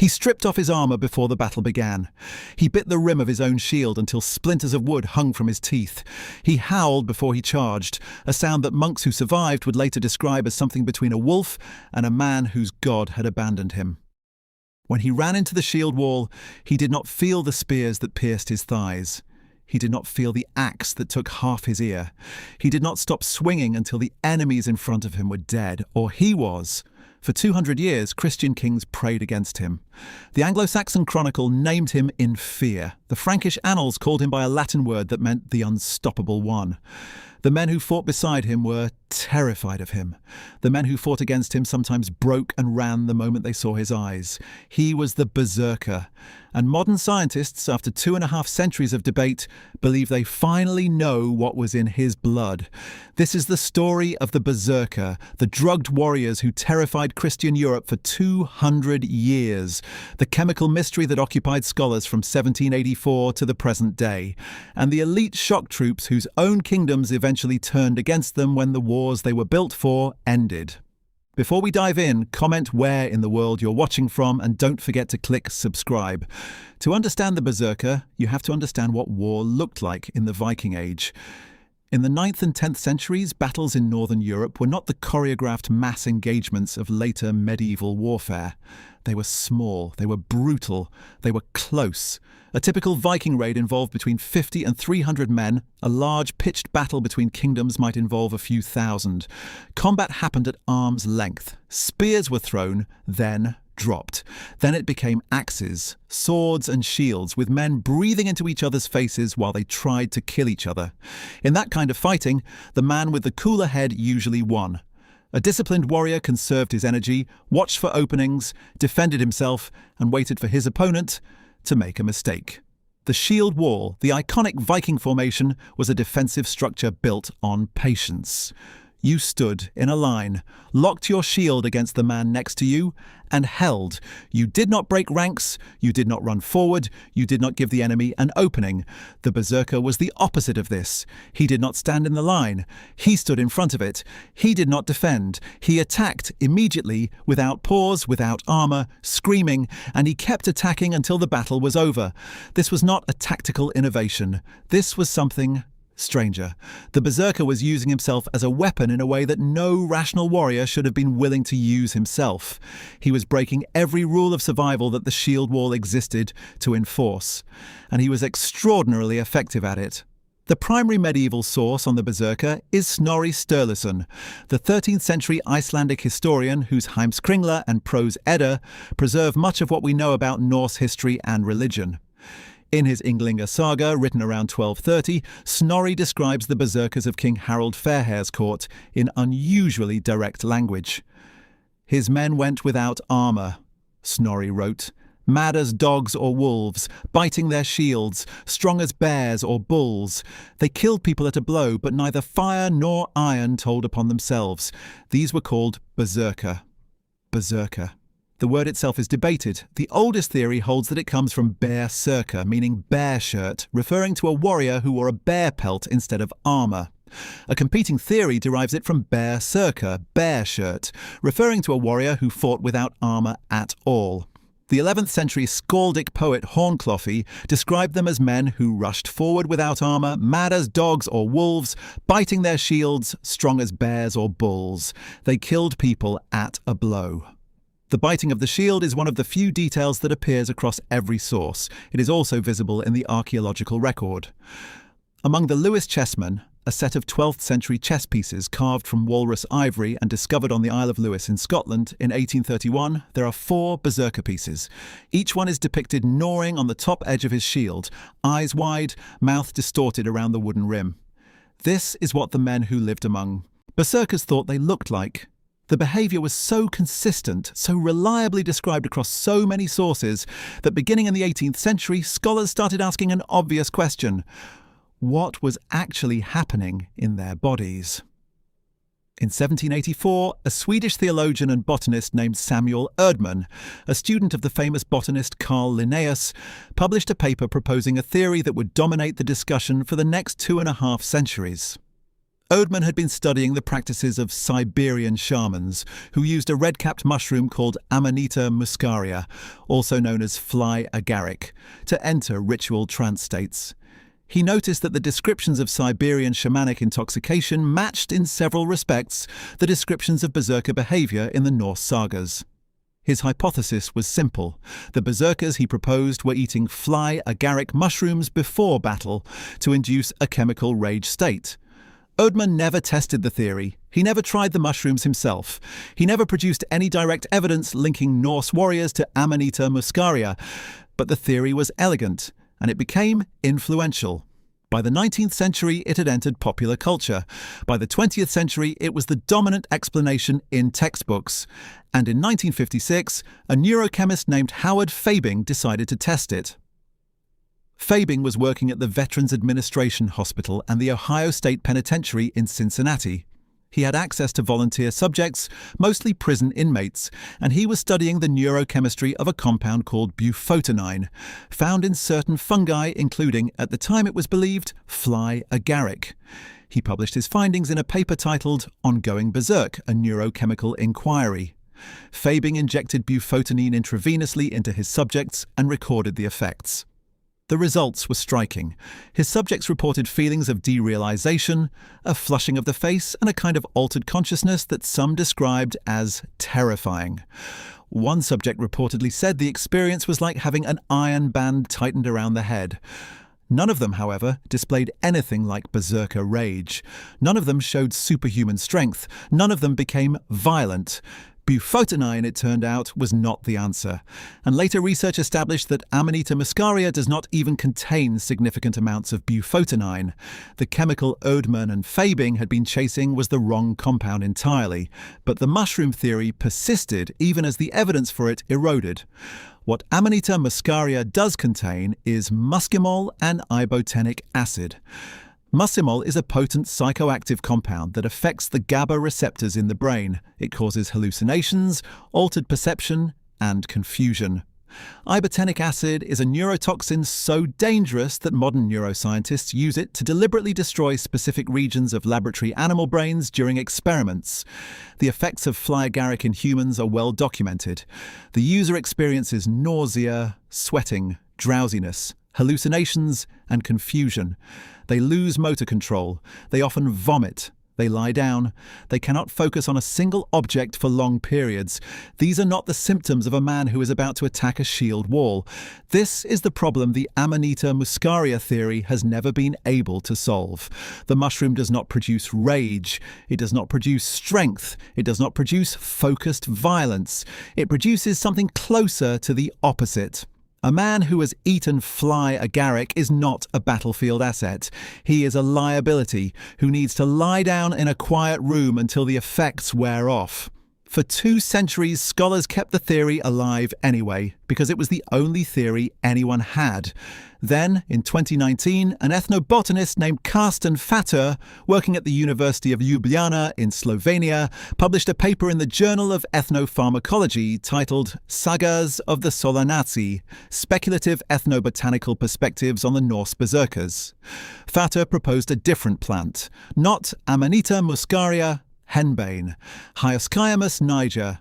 He stripped off his armour before the battle began. He bit the rim of his own shield until splinters of wood hung from his teeth. He howled before he charged, a sound that monks who survived would later describe as something between a wolf and a man whose god had abandoned him. When he ran into the shield wall, he did not feel the spears that pierced his thighs. He did not feel the axe that took half his ear. He did not stop swinging until the enemies in front of him were dead, or he was. For 200 years, Christian kings prayed against him. The Anglo-Saxon Chronicle named him in fear. The Frankish annals called him by a Latin word that meant the unstoppable one. The men who fought beside him were terrified of him. The men who fought against him sometimes broke and ran the moment they saw his eyes. He was the Berserker. And modern scientists, after 2.5 centuries of debate, believe they finally know what was in his blood. This is the story of the Berserker, the drugged warriors who terrified Christian Europe for 200 years, the chemical mystery that occupied scholars from 1784 to the present day, and the elite shock troops whose own kingdoms eventually turned against them when the wars they were built for ended. Before we dive in, comment where in the world you're watching from and don't forget to click subscribe. To understand the Berserker, you have to understand what war looked like in the Viking Age. In the 9th and 10th centuries, battles in northern Europe were not the choreographed mass engagements of later medieval warfare. They were small, they were brutal, they were close. A typical Viking raid involved between 50 and 300 men. A large pitched battle between kingdoms might involve a few thousand. Combat happened at arm's length. Spears were thrown, then dropped. Then it became axes, swords and shields, with men breathing into each other's faces while they tried to kill each other. In that kind of fighting, the man with the cooler head usually won. A disciplined warrior conserved his energy, watched for openings, defended himself, and waited for his opponent to make a mistake. The shield wall, the iconic Viking formation, was a defensive structure built on patience. You stood in a line, locked your shield against the man next to you, and held. You did not break ranks, you did not run forward, you did not give the enemy an opening. The Berserker was the opposite of this. He did not stand in the line. He stood in front of it. He did not defend. He attacked immediately, without pause, without armor, screaming, and he kept attacking until the battle was over. This was not a tactical innovation. This was something stranger. The Berserker was using himself as a weapon in a way that no rational warrior should have been willing to use himself. He was breaking every rule of survival that the shield wall existed to enforce, and he was extraordinarily effective at it. The primary medieval source on the Berserker is Snorri Sturluson, the 13th century Icelandic historian whose Heimskringla and Prose Edda preserve much of what we know about Norse history and religion. In his Ynglinga saga, written around 1230, Snorri describes the berserkers of King Harald Fairhair's court in unusually direct language. His men went without armour, Snorri wrote, mad as dogs or wolves, biting their shields, strong as bears or bulls. They killed people at a blow, but neither fire nor iron told upon themselves. These were called berserker. Berserker. The word itself is debated. The oldest theory holds that it comes from Berserker, meaning bear shirt, referring to a warrior who wore a bear pelt instead of armour. A competing theory derives it from Berserker, bear shirt, referring to a warrior who fought without armour at all. The 11th century skaldic poet Hornclothy described them as men who rushed forward without armour, mad as dogs or wolves, biting their shields, strong as bears or bulls. They killed people at a blow. The biting of the shield is one of the few details that appears across every source. It is also visible in the archaeological record. Among the Lewis Chessmen, a set of 12th century chess pieces carved from walrus ivory and discovered on the Isle of Lewis in Scotland in 1831, there are 4 berserker pieces. Each one is depicted gnawing on the top edge of his shield, eyes wide, mouth distorted around the wooden rim. This is what the men who lived among berserkers thought they looked like. The behaviour was so consistent, so reliably described across so many sources, that beginning in the 18th century, scholars started asking an obvious question. What was actually happening in their bodies? In 1784, a Swedish theologian and botanist named Samuel Erdmann, a student of the famous botanist Carl Linnaeus, published a paper proposing a theory that would dominate the discussion for the next 2.5 centuries. Odin had been studying the practices of Siberian shamans, who used a red-capped mushroom called Amanita muscaria, also known as fly agaric, to enter ritual trance states. He noticed that the descriptions of Siberian shamanic intoxication matched in several respects the descriptions of berserker behavior in the Norse sagas. His hypothesis was simple. The berserkers he proposed were eating fly agaric mushrooms before battle to induce a chemical rage state. Odin never tested the theory. He never tried the mushrooms himself. He never produced any direct evidence linking Norse warriors to Amanita muscaria. But the theory was elegant, and it became influential. By the 19th century, it had entered popular culture. By the 20th century, it was the dominant explanation in textbooks. And in 1956, a neurochemist named Howard Fabing decided to test it. Fabing was working at the Veterans Administration Hospital and the Ohio State Penitentiary in Cincinnati. He had access to volunteer subjects, mostly prison inmates, and he was studying the neurochemistry of a compound called bufotenine, found in certain fungi, including, at the time it was believed, fly agaric. He published his findings in a paper titled Ongoing Berserk, a Neurochemical Inquiry. Fabing injected bufotenine intravenously into his subjects and recorded the effects. The results were striking. His subjects reported feelings of derealization, a flushing of the face, and a kind of altered consciousness that some described as terrifying. One subject reportedly said the experience was like having an iron band tightened around the head. None of them, however, displayed anything like berserker rage. None of them showed superhuman strength. None of them became violent. Bufotenine, it turned out, was not the answer, and later research established that Amanita muscaria does not even contain significant amounts of bufotenine. The chemical Odin and Fabing had been chasing was the wrong compound entirely, but the mushroom theory persisted even as the evidence for it eroded. What Amanita muscaria does contain is muscimol and ibotenic acid. Muscimol is a potent psychoactive compound that affects the GABA receptors in the brain. It causes hallucinations, altered perception, and confusion. Ibotenic acid is a neurotoxin so dangerous that modern neuroscientists use it to deliberately destroy specific regions of laboratory animal brains during experiments. The effects of fly agaric in humans are well documented. The user experiences nausea, sweating, drowsiness, hallucinations, and confusion. They lose motor control. They often vomit. They lie down. They cannot focus on a single object for long periods. These are not the symptoms of a man who is about to attack a shield wall. This is the problem the Amanita muscaria theory has never been able to solve. The mushroom does not produce rage. It does not produce strength. It does not produce focused violence. It produces something closer to the opposite. A man who has eaten fly agaric is not a battlefield asset. He is a liability who needs to lie down in a quiet room until the effects wear off. For 2 centuries, scholars kept the theory alive anyway, because it was the only theory anyone had. Then, in 2019, an ethnobotanist named Carsten Fatter, working at the University of Ljubljana in Slovenia, published a paper in the Journal of Ethnopharmacology titled Sagas of the Solanaci, Speculative Ethnobotanical Perspectives on the Norse Berserkers. Fatter proposed a different plant, not Amanita muscaria, henbane, Hyoscyamus niger.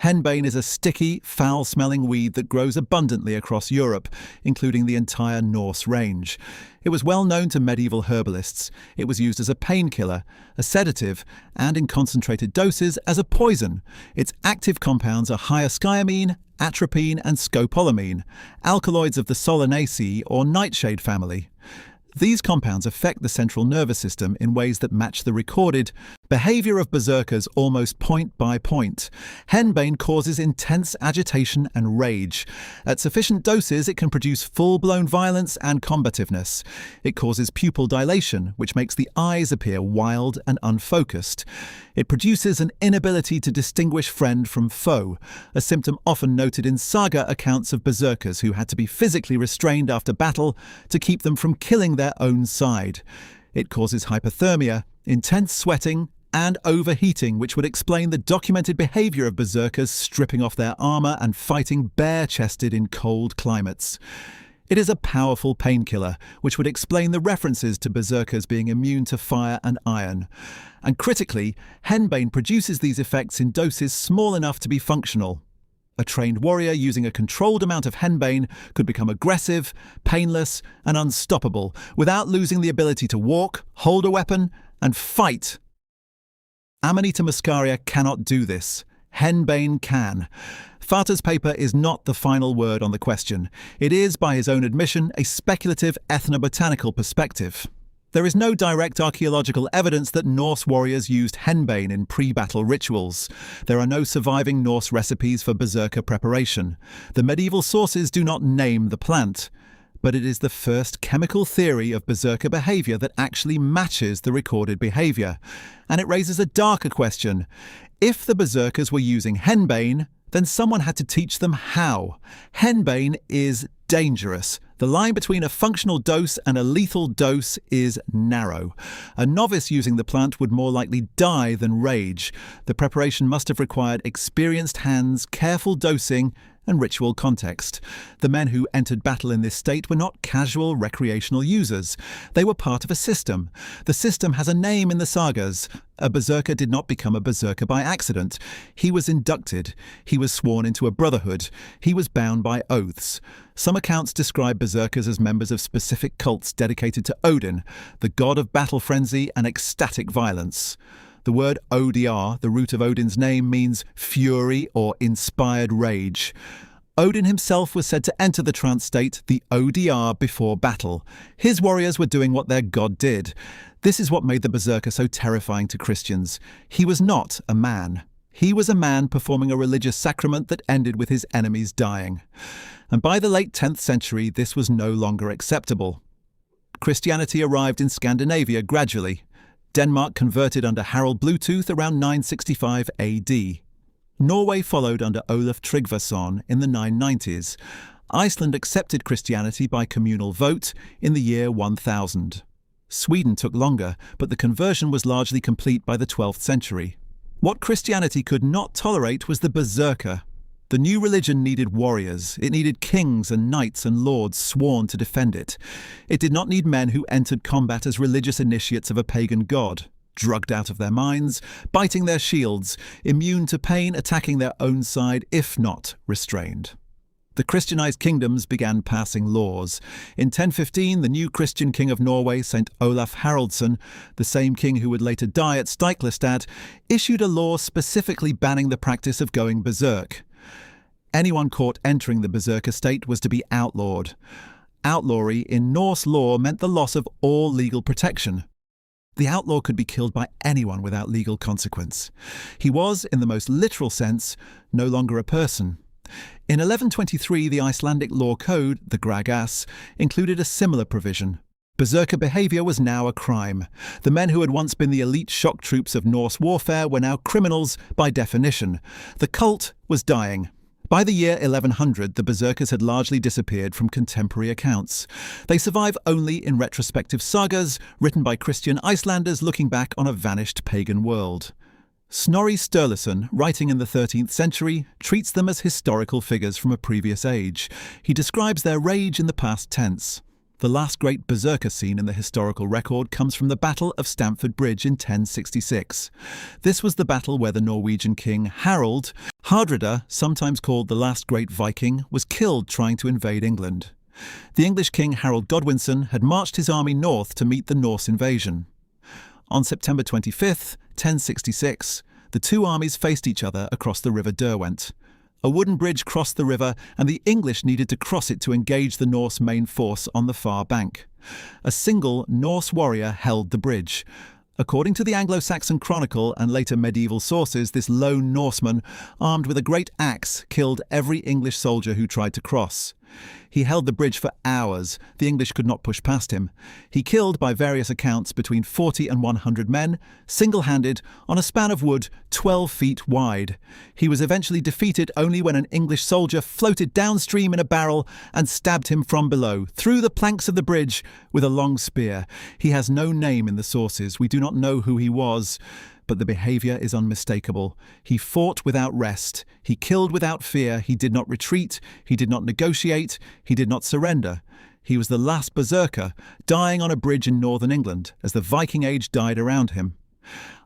Henbane is a sticky, foul-smelling weed that grows abundantly across Europe, including the entire Norse range. It was well known to medieval herbalists. It was used as a painkiller, a sedative, and in concentrated doses as a poison. Its active compounds are hyoscyamine, atropine, and scopolamine, alkaloids of the Solanaceae or nightshade family. These compounds affect the central nervous system in ways that match the recorded behavior of berserkers almost point by point. Henbane causes intense agitation and rage. At sufficient doses, it can produce full-blown violence and combativeness. It causes pupil dilation, which makes the eyes appear wild and unfocused. It produces an inability to distinguish friend from foe, a symptom often noted in saga accounts of berserkers who had to be physically restrained after battle to keep them from killing their own side. It causes hypothermia, intense sweating, and overheating, which would explain the documented behavior of berserkers stripping off their armor and fighting bare-chested in cold climates. It is a powerful painkiller, which would explain the references to berserkers being immune to fire and iron. And critically, henbane produces these effects in doses small enough to be functional. A trained warrior using a controlled amount of henbane could become aggressive, painless, and unstoppable without losing the ability to walk, hold a weapon, and fight. Amanita muscaria cannot do this. Henbane can. Vater's paper is not the final word on the question. It is, by his own admission, a speculative ethnobotanical perspective. There is no direct archaeological evidence that Norse warriors used henbane in pre-battle rituals. There are no surviving Norse recipes for berserker preparation. The medieval sources do not name the plant. But it is the first chemical theory of berserker behavior that actually matches the recorded behavior. And it raises a darker question. If the berserkers were using henbane, then someone had to teach them how. Henbane is dangerous. The line between a functional dose and a lethal dose is narrow. A novice using the plant would more likely die than rage. The preparation must have required experienced hands, careful dosing, and ritual context. The men who entered battle in this state were not casual recreational users. They were part of a system. The system has a name in the sagas. A berserker did not become a berserker by accident. He was inducted. He was sworn into a brotherhood. He was bound by oaths. Some accounts describe berserkers as members of specific cults dedicated to Odin, the god of battle frenzy and ecstatic violence. The word ODR, the root of Odin's name, means fury or inspired rage. Odin himself was said to enter the trance state, the ODR, before battle. His warriors were doing what their god did. This is what made the berserker so terrifying to Christians. He was not a man. He was a man performing a religious sacrament that ended with his enemies dying. And by the late 10th century, this was no longer acceptable. Christianity arrived in Scandinavia gradually. Denmark converted under Harald Bluetooth around 965 AD. Norway followed under Olaf Tryggvason in the 990s. Iceland accepted Christianity by communal vote in the year 1000. Sweden took longer, but the conversion was largely complete by the 12th century. What Christianity could not tolerate was the berserker. The new religion needed warriors. It needed kings and knights and lords sworn to defend it. It did not need men who entered combat as religious initiates of a pagan god, drugged out of their minds, biting their shields, immune to pain, attacking their own side, if not restrained. The Christianized kingdoms began passing laws. In 1015, the new Christian king of Norway, St. Olaf Haraldsson, the same king who would later die at Stiklestad, issued a law specifically banning the practice of going berserk. Anyone caught entering the berserker state was to be outlawed. Outlawry in Norse law meant the loss of all legal protection. The outlaw could be killed by anyone without legal consequence. He was, in the most literal sense, no longer a person. In 1123, the Icelandic law code, the Gragas, included a similar provision. Berserker behavior was now a crime. The men who had once been the elite shock troops of Norse warfare were now criminals by definition. The cult was dying. By the year 1100, the berserkers had largely disappeared from contemporary accounts. They survive only in retrospective sagas written by Christian Icelanders looking back on a vanished pagan world. Snorri Sturluson, writing in the 13th century, treats them as historical figures from a previous age. He describes their rage in the past tense. The last great berserker scene in the historical record comes from the Battle of Stamford Bridge in 1066. This was the battle where the Norwegian king Harald, Hardrada, sometimes called the last great Viking, was killed trying to invade England. The English king Harold Godwinson had marched his army north to meet the Norse invasion. On September 25th, 1066, the two armies faced each other across the River Derwent. A wooden bridge crossed the river, and the English needed to cross it to engage the Norse main force on the far bank. A single Norse warrior held the bridge. According to the Anglo-Saxon Chronicle and later medieval sources, this lone Norseman, armed with a great axe, killed every English soldier who tried to cross. He held the bridge for hours. The English could not push past him. He killed, by various accounts, between 40 and 100 men, single-handed, on a span of wood 12 feet wide. He was eventually defeated only when an English soldier floated downstream in a barrel and stabbed him from below, through the planks of the bridge, with a long spear. He has no name in the sources. We do not know who he was. but the behavior is unmistakable. He fought without rest. He killed without fear. He did not retreat. He did not negotiate. He did not surrender. He was the last berserker, dying on a bridge in northern England as the Viking Age died around him.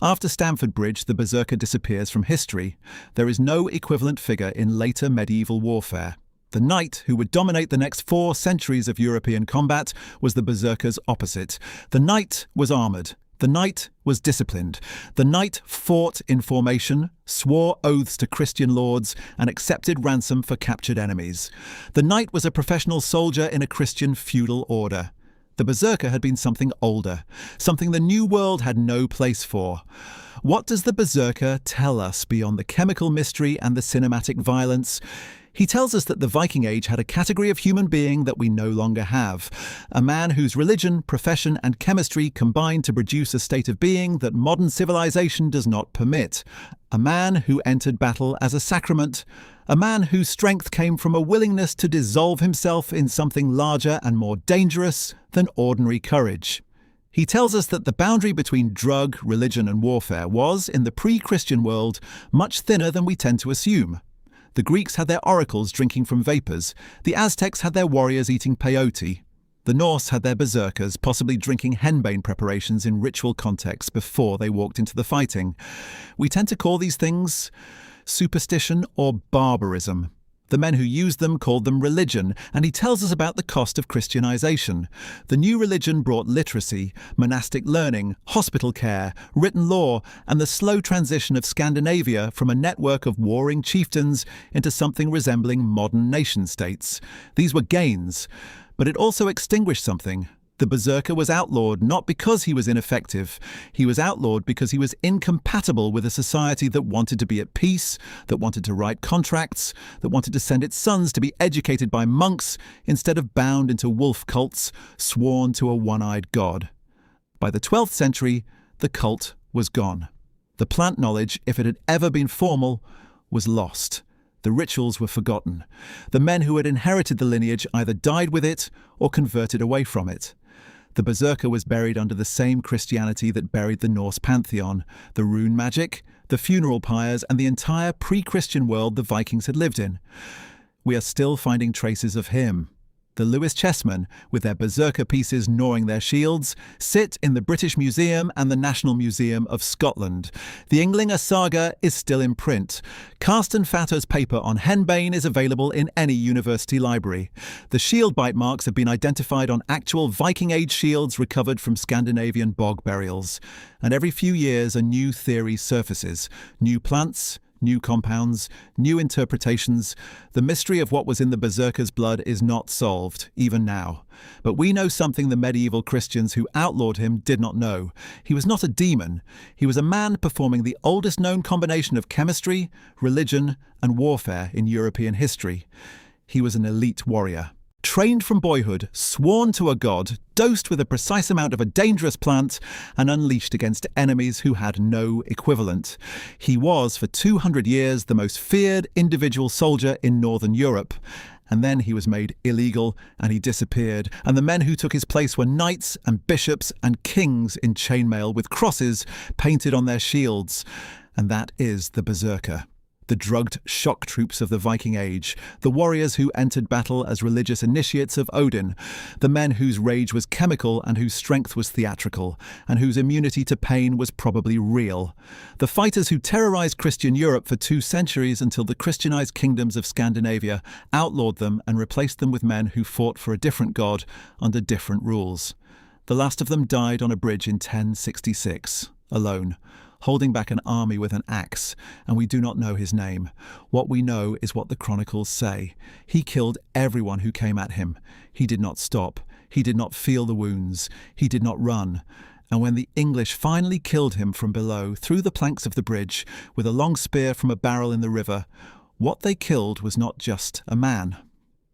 After Stamford Bridge, the berserker disappears from history. There is no equivalent figure in later medieval warfare. The knight, who would dominate the next 4 centuries of European combat, was the berserker's opposite. The knight was armoured. The knight was disciplined. The knight fought in formation, swore oaths to Christian lords, and accepted ransom for captured enemies. The knight was a professional soldier in a Christian feudal order. The berserker had been something older, something the New World had no place for. What does the berserker tell us beyond the chemical mystery and the cinematic violence? He tells us that the Viking Age had a category of human being that we no longer have. A man whose religion, profession, and chemistry combined to produce a state of being that modern civilization does not permit. A man who entered battle as a sacrament. A man whose strength came from a willingness to dissolve himself in something larger and more dangerous than ordinary courage. He tells us that the boundary between drug, religion, and warfare was, in the pre-Christian world, much thinner than we tend to assume. The Greeks had their oracles drinking from vapours. The Aztecs had their warriors eating peyote. The Norse had their berserkers possibly drinking henbane preparations in ritual contexts before they walked into the fighting. We tend to call these things superstition or barbarism. The men who used them called them religion, and he tells us about the cost of Christianization. The new religion brought literacy, monastic learning, hospital care, written law, and the slow transition of Scandinavia from a network of warring chieftains into something resembling modern nation-states. These were gains, but it also extinguished something. The berserker was outlawed not because he was ineffective. He was outlawed because he was incompatible with a society that wanted to be at peace, that wanted to write contracts, that wanted to send its sons to be educated by monks instead of bound into wolf cults, sworn to a one-eyed god. By the 12th century, the cult was gone. The plant knowledge, if it had ever been formal, was lost. The rituals were forgotten. The men who had inherited the lineage either died with it or converted away from it. The berserker was buried under the same Christianity that buried the Norse pantheon, the rune magic, the funeral pyres, and the entire pre-Christian world the Vikings had lived in. We are still finding traces of him. The Lewis Chessmen, with their berserker pieces gnawing their shields, sit in the British Museum and the National Museum of Scotland. The Ynglinga saga is still in print. Carsten Fatter's paper on henbane is available in any university library. The shield bite marks have been identified on actual Viking Age shields recovered from Scandinavian bog burials. And every few years a new theory surfaces. New plants, new compounds, new interpretations. The mystery of what was in the berserker's blood is not solved, even now. But we know something the medieval Christians who outlawed him did not know. He was not a demon. He was a man performing the oldest known combination of chemistry, religion, and warfare in European history. He was an elite warrior. Trained from boyhood, sworn to a god, dosed with a precise amount of a dangerous plant, and unleashed against enemies who had no equivalent. He was, for 200 years, the most feared individual soldier in Northern Europe. And then he was made illegal, and he disappeared, and the men who took his place were knights and bishops and kings in chainmail with crosses painted on their shields. And that is the berserker. The drugged shock troops of the Viking Age, the warriors who entered battle as religious initiates of Odin, the men whose rage was chemical and whose strength was theatrical, and whose immunity to pain was probably real. The fighters who terrorized Christian Europe for 2 centuries until the Christianized kingdoms of Scandinavia outlawed them and replaced them with men who fought for a different god under different rules. The last of them died on a bridge in 1066, alone, holding back an army with an axe, and we do not know his name. What we know is what the chronicles say. He killed everyone who came at him. He did not stop. He did not feel the wounds. He did not run. And when the English finally killed him from below, through the planks of the bridge, with a long spear from a barrel in the river, what they killed was not just a man.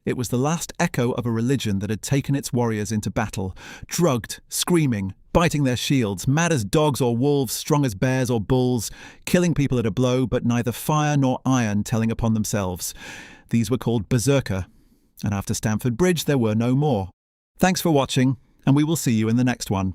It was the last echo of a religion that had taken its warriors into battle, drugged, screaming, biting their shields, mad as dogs or wolves, strong as bears or bulls, killing people at a blow, but neither fire nor iron telling upon themselves. These were called Berserker, and after Stamford Bridge there were no more. Thanks for watching, and we will see you in the next one.